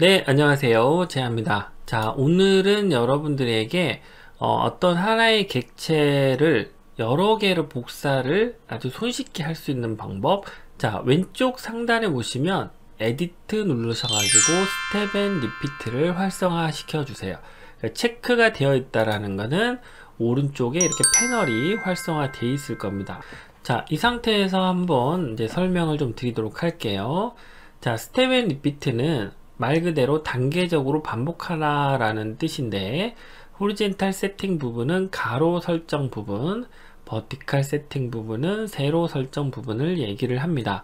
네, 안녕하세요. 제아입니다. 자, 오늘은 여러분들에게 어떤 하나의 객체를 여러 개로 복사를 아주 손쉽게 할 수 있는 방법. 자, 왼쪽 상단에 보시면 에디트 누르셔가지고 스텝 앤 리피트를 활성화 시켜주세요. 체크가 되어 있다라는 것은 오른쪽에 이렇게 패널이 활성화 되어 있을 겁니다. 자, 이 상태에서 한번 이제 설명을 좀 드리도록 할게요. 자, 스텝 앤 리피트는 말 그대로 단계적으로 반복하라 라는 뜻인데, 호리젠탈 세팅 부분은 가로 설정 부분, 버티칼 세팅 부분은 세로 설정 부분을 얘기를 합니다.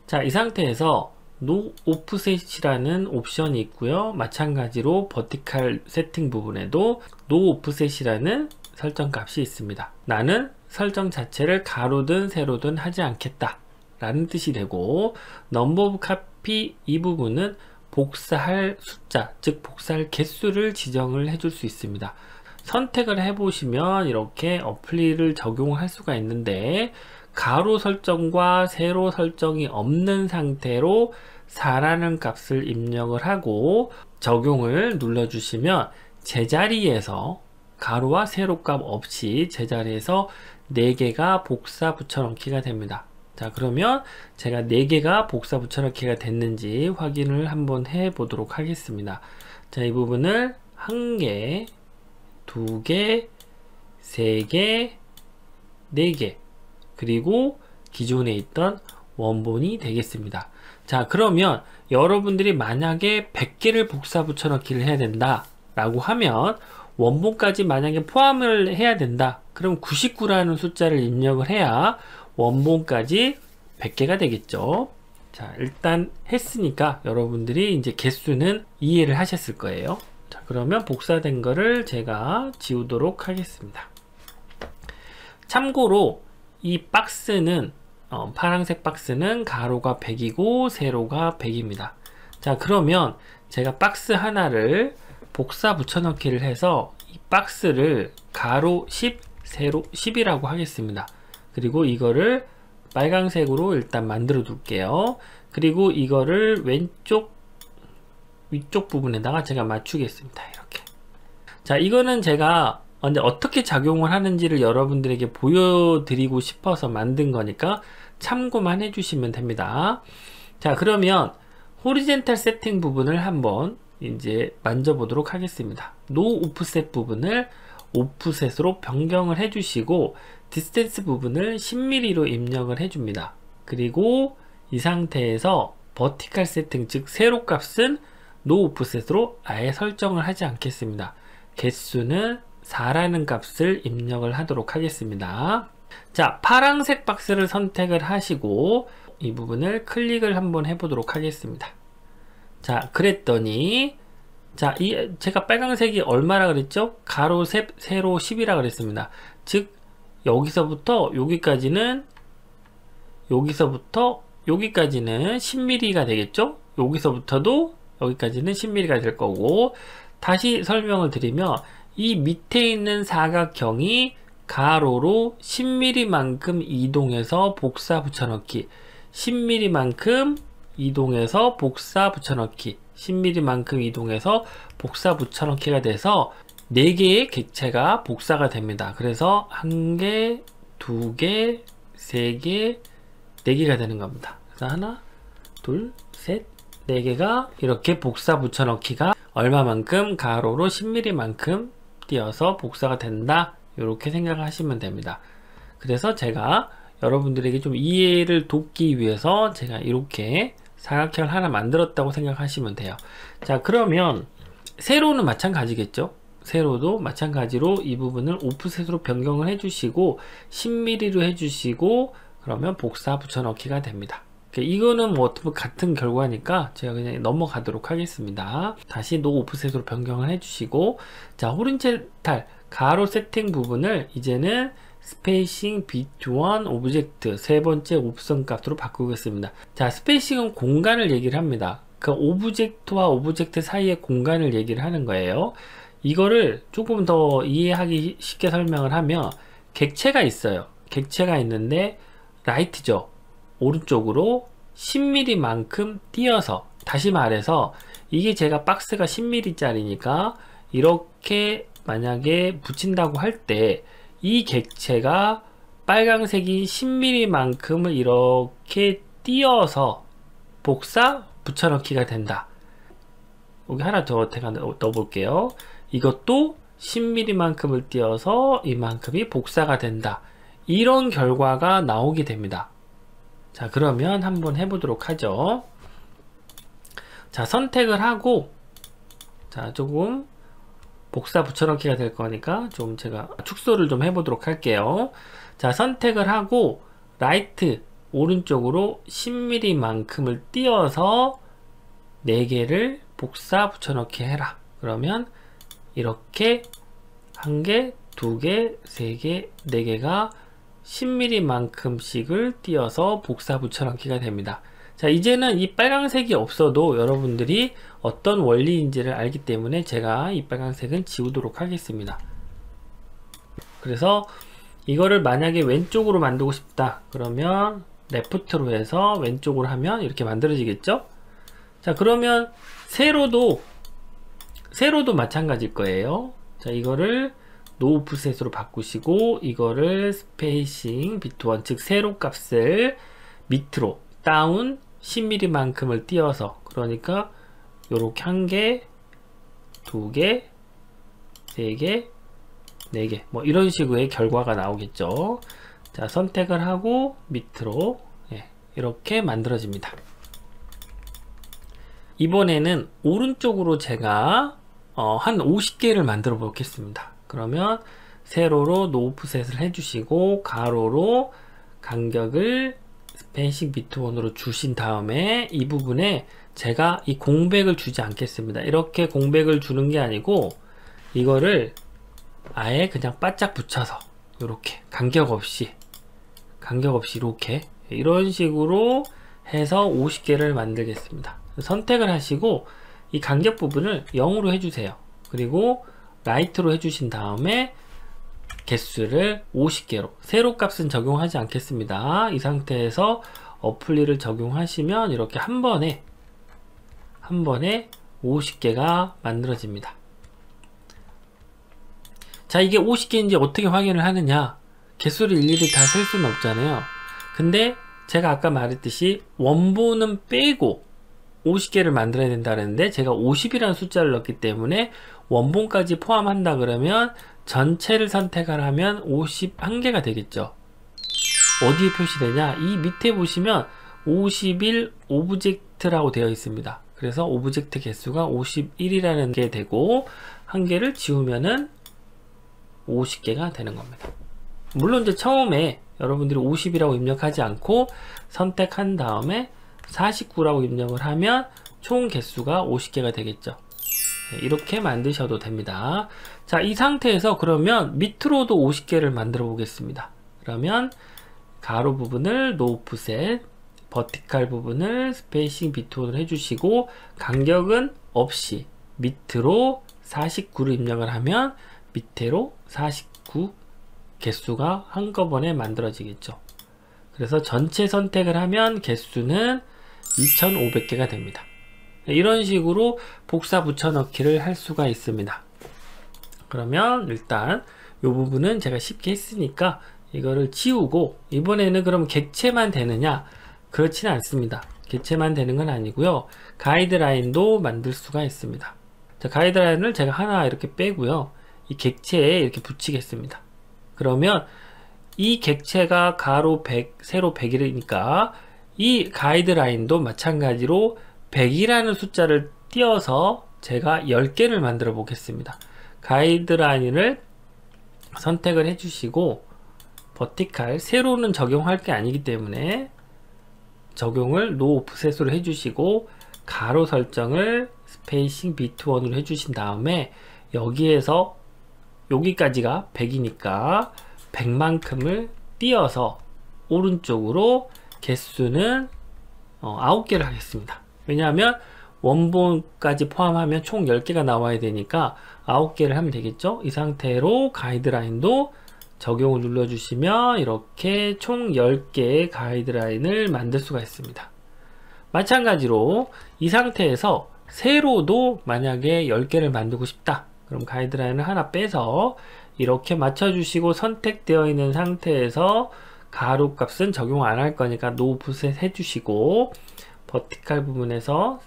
자, 이 상태에서 노 오프셋이라는 옵션이 있고요. 마찬가지로 버티칼 세팅 부분에도 노 오프셋이라는 설정 값이 있습니다. 나는 설정 자체를 가로든 세로든 하지 않겠다 라는 뜻이 되고, 넘버 오브 카피 이 부분은 복사할 숫자, 즉 복사할 개수를 지정을 해줄 수 있습니다. 선택을 해보시면 이렇게 어플리를 적용할 수가 있는데, 가로 설정과 세로 설정이 없는 상태로 4라는 값을 입력을 하고 적용을 눌러주시면 제자리에서 가로와 세로 값 없이 제자리에서 4개가 복사 붙여넣기가 됩니다. 자, 그러면 제가 4개가 복사 붙여넣기가 됐는지 확인을 한번 해 보도록 하겠습니다. 자, 이 부분을 1개, 2개, 3개, 4개, 그리고 기존에 있던 원본이 되겠습니다. 자, 그러면 여러분들이 만약에 100개를 복사 붙여넣기를 해야 된다 라고 하면, 원본까지 만약에 포함을 해야 된다, 그럼 99라는 숫자를 입력을 해야 원본까지 100개가 되겠죠. 자, 일단 했으니까 여러분들이 이제 개수는 이해를 하셨을 거예요. 자, 그러면 복사된 거를 제가 지우도록 하겠습니다. 참고로 이 박스는 파란색 박스는 가로가 100이고 세로가 100입니다. 자, 그러면 제가 박스 하나를 복사 붙여넣기를 해서 이 박스를 가로 10, 세로 10이라고 하겠습니다. 그리고 이거를 빨강색으로 일단 만들어 둘게요. 그리고 이거를 위쪽 부분에다가 제가 맞추겠습니다. 이렇게. 자, 이거는 제가 어떻게 작용을 하는지를 여러분들에게 보여드리고 싶어서 만든 거니까 참고만 해주시면 됩니다. 자, 그러면 호리젠탈 세팅 부분을 한번 이제 만져보도록 하겠습니다. 노 오프셋 부분을 오프셋으로 변경을 해주시고, 디스텐스 부분을 10mm로 입력을 해줍니다. 그리고 이 상태에서 버티칼 세팅, 즉 세로 값은 노 오프셋으로 아예 설정을 하지 않겠습니다. 개수는 4라는 값을 입력을 하도록 하겠습니다. 자, 파란색 박스를 선택을 하시고 이 부분을 클릭을 한번 해보도록 하겠습니다. 자, 그랬더니 자, 제가 빨간색이 얼마라 그랬죠? 가로 세로 10이라 그랬습니다. 즉 여기서부터 여기까지는 10mm가 되겠죠? 여기서부터도 여기까지는 10mm가 될 거고, 다시 설명을 드리면 이 밑에 있는 사각형이 가로로 10mm만큼 이동해서 복사 붙여넣기, 10mm만큼 이동해서 복사 붙여넣기, 10mm만큼 이동해서 복사 붙여넣기가 돼서 4개의 객체가 복사가 됩니다. 그래서 1개, 2개, 3개, 4개가 되는 겁니다. 그래서 하나, 둘, 셋, 4개가 이렇게 복사 붙여넣기가 얼마만큼 가로로 10mm만큼 띄어서 복사가 된다, 이렇게 생각하시면 됩니다. 그래서 제가 여러분들에게 좀 이해를 돕기 위해서 제가 이렇게 사각형을 하나 만들었다고 생각하시면 돼요. 자, 그러면 세로는 마찬가지겠죠? 세로도 마찬가지로 이 부분을 오프셋으로 변경을 해주시고 10mm로 해주시고, 그러면 복사 붙여넣기가 됩니다. 이거는 뭐 어떻게 같은 결과니까 제가 그냥 넘어가도록 하겠습니다. 다시 노 오프셋으로 변경을 해주시고, 자, 호리젠탈 가로 세팅 부분을 이제는 스페이싱 between 오브젝트 세 번째 옵션 값으로 바꾸겠습니다. 자, 스페이싱은 공간을 얘기를 합니다. 그 오브젝트와 오브젝트 사이의 공간을 얘기를 하는 거예요. 이거를 조금 더 이해하기 쉽게 설명을 하면, 객체가 있어요. 객체가 있는데 라이트죠. 오른쪽으로 10mm만큼 띄어서 다시 말해서 이게 제가 박스가 10mm 짜리니까 이렇게 만약에 붙인다고 할 때 이 객체가 빨강색인 10mm 만큼을 이렇게 띄어서 복사 붙여넣기가 된다. 여기 하나 더 제가 넣어볼게요. 이것도 10mm 만큼을 띄어서 이만큼이 복사가 된다. 이런 결과가 나오게 됩니다. 자, 그러면 한번 해보도록 하죠. 자, 선택을 하고, 자, 조금 복사 붙여넣기가 될 거니까 좀 제가 축소를 좀 해보도록 할게요. 자, 선택을 하고 라이트 오른쪽으로 10mm 만큼을 띄어서 4개를 복사 붙여넣기 해라. 그러면 이렇게 1개, 2개, 3개, 4개가 10mm 만큼씩을 띄어서 복사 붙여넣기가 됩니다. 자, 이제는 이 빨강색이 없어도 여러분들이 어떤 원리인지를 알기 때문에 제가 이 빨강색은 지우도록 하겠습니다. 그래서 이거를 만약에 왼쪽으로 만들고 싶다 그러면 레프트로 해서 왼쪽으로 하면 이렇게 만들어지겠죠. 자, 그러면 세로도 마찬가지일 거예요. 자, 이거를 노 오프셋으로 바꾸시고 이거를 스페이싱 비트1 즉 세로 값을 밑으로 다운 10mm 만큼을 띄어서, 그러니까 요렇게 1개, 2개, 3개, 4개 뭐 이런 식의 결과가 나오겠죠. 자, 선택을 하고 밑으로 이렇게 만들어집니다. 이번에는 오른쪽으로 제가 한 50개를 만들어 보겠습니다. 그러면 세로로 노 오프셋을 해주시고 가로로 간격을 스페이싱 비트1으로 주신 다음에 이 부분에 제가 이 공백을 주지 않겠습니다. 이렇게 공백을 주는 게 아니고 이거를 아예 그냥 바짝 붙여서 이렇게 간격 없이 이렇게 이런 식으로 해서 50개를 만들겠습니다. 선택을 하시고 이 간격 부분을 0으로 해주세요. 그리고 라이트로 해주신 다음에 개수를 50개로, 세로 값은 적용하지 않겠습니다. 이 상태에서 어플리를 적용하시면 이렇게 한 번에 50개가 만들어집니다. 자, 이게 50개인지 어떻게 확인을 하느냐, 개수를 일일이 다 셀 수는 없잖아요. 근데 제가 아까 말했듯이 원본은 빼고 50개를 만들어야 된다는데 제가 50이라는 숫자를 넣었기 때문에 원본까지 포함한다 그러면 전체를 선택을 하면 51개가 되겠죠. 어디에 표시되냐, 이 밑에 보시면 51 오브젝트라고 되어 있습니다. 그래서 오브젝트 개수가 51이라는 게 되고 한 개를 지우면은 50개가 되는 겁니다. 물론 이제 처음에 여러분들이 50이라고 입력하지 않고 선택한 다음에 49라고 입력을 하면 총 개수가 50개가 되겠죠. 이렇게 만드셔도 됩니다. 자, 이 상태에서 그러면 밑으로도 50개를 만들어 보겠습니다. 그러면 가로 부분을 노 오프셋, 버티칼 부분을 스페이싱 비트1으로 해주시고 간격은 없이 밑으로 49를 입력을 하면 밑으로 49 개수가 한꺼번에 만들어지겠죠. 그래서 전체 선택을 하면 개수는 2500개가 됩니다. 이런 식으로 복사 붙여넣기를 할 수가 있습니다. 그러면 일단 이 부분은 제가 쉽게 했으니까 이거를 지우고, 이번에는 그럼 객체만 되느냐, 그렇지는 않습니다. 객체만 되는 건 아니고요, 가이드라인도 만들 수가 있습니다. 자, 가이드라인을 제가 하나 이렇게 빼고요, 이 객체에 이렇게 붙이겠습니다. 그러면 이 객체가 가로 100, 세로 100이니까 이 가이드라인도 마찬가지로 100이라는 숫자를 띄어서 제가 10개를 만들어 보겠습니다. 가이드라인을 선택을 해주시고 버티칼, 세로는 적용할 게 아니기 때문에 적용을 노 오프셋으로 해주시고 가로 설정을 스페이싱 비트1으로 해주신 다음에 여기에서 여기까지가 100이니까 100만큼을 띄어서 오른쪽으로 개수는 9개를 하겠습니다. 왜냐하면 원본까지 포함하면 총 10개가 나와야 되니까 9개를 하면 되겠죠. 이 상태로 가이드라인도 적용을 눌러주시면 이렇게 총 10개의 가이드라인을 만들 수가 있습니다. 마찬가지로 이 상태에서 세로도 만약에 10개를 만들고 싶다. 그럼 가이드라인을 하나 빼서 이렇게 맞춰주시고 선택되어 있는 상태에서 가로 값은 적용 안 할 거니까 노 오프셋 해주시고 버티칼 부분에서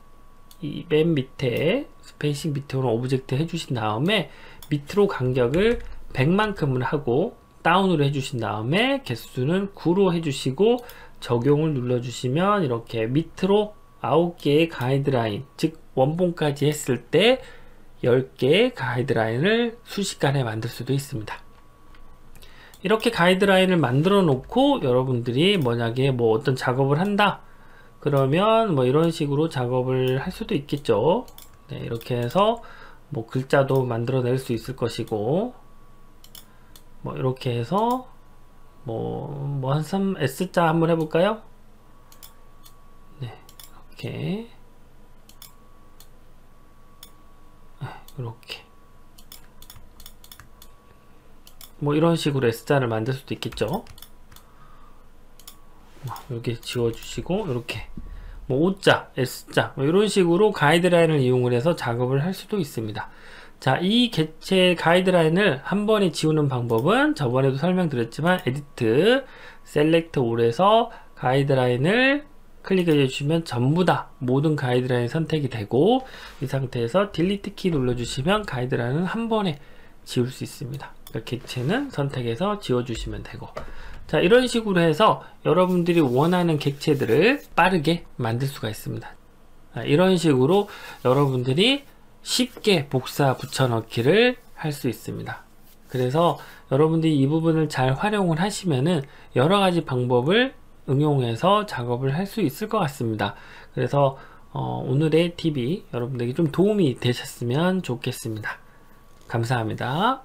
이 맨 밑에 스페이싱 밑으로 오브젝트 해주신 다음에 밑으로 간격을 100만큼을 하고 다운으로 해주신 다음에 개수는 9로 해주시고 적용을 눌러주시면 이렇게 밑으로 9개의 가이드라인, 즉 원본까지 했을 때 10개의 가이드라인을 순식간에 만들 수도 있습니다. 이렇게 가이드라인을 만들어 놓고 여러분들이 만약에 뭐 어떤 작업을 한다 그러면 뭐 이런 식으로 작업을 할 수도 있겠죠. 네, 이렇게 해서 뭐 글자도 만들어 낼 수 있을 것이고 뭐 이렇게 해서 뭐 한 S자 한번 해볼까요? 네, 이렇게 뭐 이런 식으로 S자를 만들 수도 있겠죠. 이렇게 지워주시고 이렇게 뭐 O자, S자 뭐 이런 식으로 가이드라인을 이용을 해서 작업을 할 수도 있습니다. 자, 이 객체 가이드라인을 한 번에 지우는 방법은 저번에도 설명드렸지만 에디트, 셀렉트 올에서 가이드라인을 클릭해 주시면 전부 다 모든 가이드라인 선택이 되고 이 상태에서 딜리트 키 눌러주시면 가이드라인은 한 번에 지울 수 있습니다. 그러니까 객체는 선택해서 지워주시면 되고 자, 이런 식으로 해서 여러분들이 원하는 객체들을 빠르게 만들 수가 있습니다. 이런 식으로 여러분들이 쉽게 복사 붙여넣기를 할 수 있습니다. 그래서 여러분들이 이 부분을 잘 활용을 하시면은 여러가지 방법을 응용해서 작업을 할 수 있을 것 같습니다. 그래서 오늘의 팁이 여러분들에게 좀 도움이 되셨으면 좋겠습니다. 감사합니다.